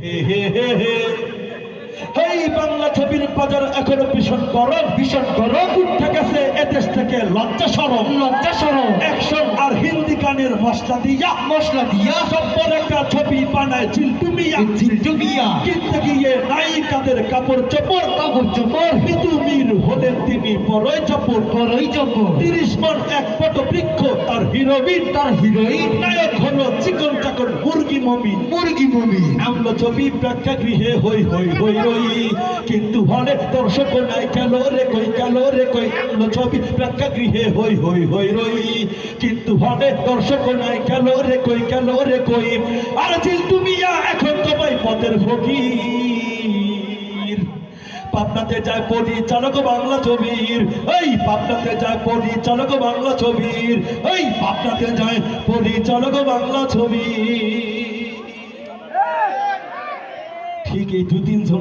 হে হে হে হে। এই বাংলা ছবির বাজার এখনো ভীষণ গরম, ভীষণ গরম। উঠে গেছে এদেশ থেকে লজ্জা সরম, লজ্জা সরম। অ্যাকশন আর হিন্দি গানের মশলা দিয়া সব্বর একটা ছবি বানায় ঝিল্টু মিয়া। কিনতে গিয়ে নায়িকাদের কাপড় চোপড় মৃদুমির হলেন তিনি বড়ই চপড়। 30 মন এক পট বৃক্ষ তার হিরোইন নায়ক হলো চিকন চাকর মুরগি মমি। আমলো ছবি প্রেক্ষাগৃহে হই হই হই রই, কিন্তু হলে দর্শক নাই গেল রে কই। আমলো ছবি প্রেক্ষাগৃহে হই হই হই রই, কিন্তু হলে দর্শক নাই গেল রে কই। আর ঝিল্টু মিয়া এখন তো ভাই পথের ফকির। পাবনাতে যায় পরিচালক বাংলা ছবির, এই পাবনাতে যায় পরিচালক বাংলা ছবির, এই পাবনাতে যায় পরিচালক বাংলা ছবির। ঠিক এই 2-3 জন